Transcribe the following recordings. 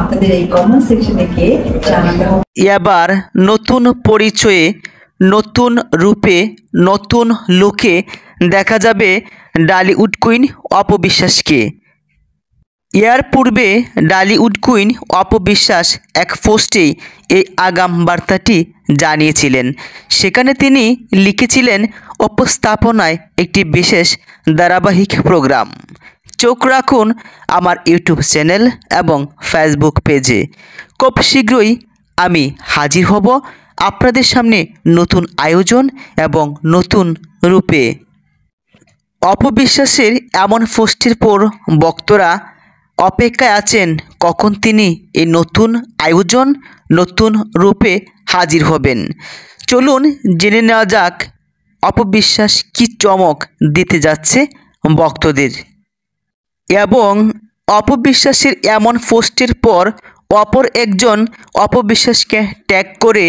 আপনাদের এই কমেন্ট সেকশনে গিয়ে জানাতে হবে। এবার নতুন পরিচয়ে, নতুন রূপে, নতুন লুকে দেখা যাবে ডালিউড কুইন অপবিশ্বাসকে। এর পূর্বে ডালিউড কুইন অপবিশ্বাস এক পোস্টেই এই আগাম বার্তাটি জানিয়েছিলেন। সেখানে তিনি লিখেছিলেন, উপস্থাপনায় একটি বিশেষ ধারাবাহিক প্রোগ্রাম। চোখ রাখুন আমার ইউটিউব চ্যানেল এবং ফেসবুক পেজে। খুব শীঘ্রই আমি হাজির হব আপনাদের সামনে নতুন আয়োজন এবং নতুন রূপে। অপবিশ্বাসের এমন পোস্টের পর ভক্তরা অপেক্ষায় আছেন কখন তিনি এই নতুন আয়োজন, নতুন রূপে হাজির হবেন। চলুন জেনে নেওয়া যাক অপবিশ্বাস কি চমক দিতে যাচ্ছে ভক্তদের। এবং অপবিশ্বাসের এমন পোস্টের পর অপর একজন অপবিশ্বাসকে ট্যাগ করে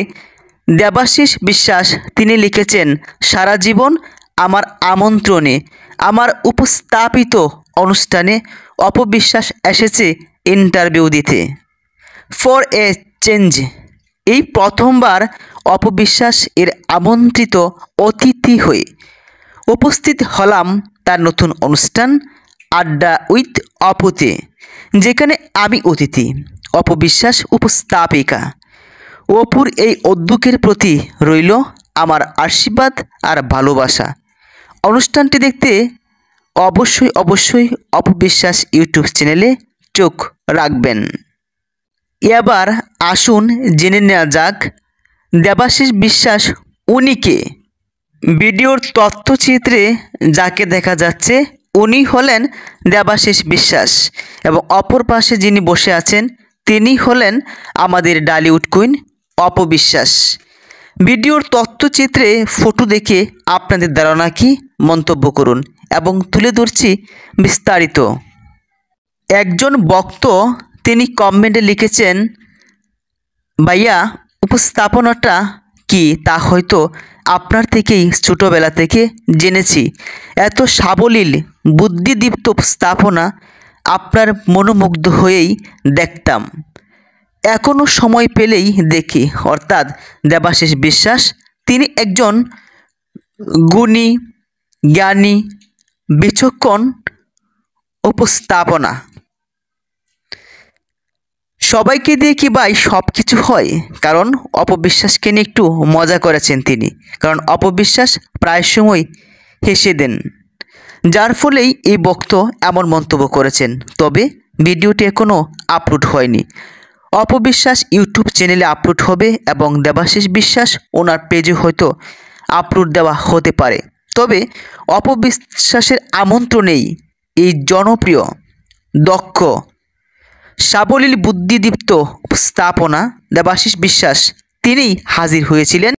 দেবাশিস বিশ্বাস তিনি লিখেছেন, সারা জীবন আমার আমন্ত্রণে, আমার উপস্থাপিত অনুষ্ঠানে অপবিশ্বাস এসেছে ইন্টারভিউ দিতে। ফর এ চেঞ্জ, এই প্রথমবার অপবিশ্বাস এর আমন্ত্রিত অতিথি হয়ে উপস্থিত হলাম তার নতুন অনুষ্ঠান আড্ডা উইথ অপুতে, যেখানে আমি অতিথি, অপবিশ্বাস উপস্থাপিকা। অপুর এই উদ্যোগের প্রতি রইল আমার আশীর্বাদ আর ভালোবাসা। অনুষ্ঠানটি দেখতে অবশ্যই অপবিশ্বাস ইউটিউব চ্যানেলে চোখ রাখবেন। এবার আসুন জেনে নেওয়া যাক দেবাশিস বিশ্বাস উনি কে। ভিডিওর তথ্যচিত্রে যাকে দেখা যাচ্ছে উনি হলেন দেবাশিস বিশ্বাস এবং অপর পাশে যিনি বসে আছেন তিনি হলেন আমাদের ডালিউড কুইন অপবিশ্বাস। ভিডিওর তথ্যচিত্রে ফটো দেখে আপনাদের ধারণা কি মন্তব্য করুন এবং তুলে ধরছি বিস্তারিত। একজন ভক্ত তিনি কমেন্টে লিখেছেন, ভাইয়া উপস্থাপনাটা কি তা হয়তো আপনার থেকেই ছোটোবেলা থেকে জেনেছি। এত সাবলীল বুদ্ধিদীপ্ত উপস্থাপনা আপনার মনোমুগ্ধ হয়েই দেখতাম, এখনও সময় পেলেই দেখি। অর্থাৎ দেবাশিস বিশ্বাস তিনি একজন গুণী, জ্ঞানী, বিচক্ষণ উপস্থাপনা। সবাইকে দিয়ে কি ভাই সব কিছু হয়? কারণ অপবিশ্বাসকে নিয়ে একটু মজা করেছেন তিনি, কারণ অপবিশ্বাস প্রায় সময় হেসে দেন, যার ফলেই এই ভক্ত এমন মন্তব্য করেছেন। তবে ভিডিওটি এখনও আপলোড হয়নি। অপবিশ্বাস ইউটিউব চ্যানেলে আপলোড হবে এবং দেবাশিস বিশ্বাস ওনার পেজে হয়তো আপলোড দেওয়া হতে পারে। তবে অপবিশ্বাসের আমন্ত্রণেই এই জনপ্রিয়, দক্ষ, সাবলীল বুদ্ধিদীপ্ত উপস্থাপনা দেবাশিস বিশ্বাস তিনিই হাজির হয়েছিলেন।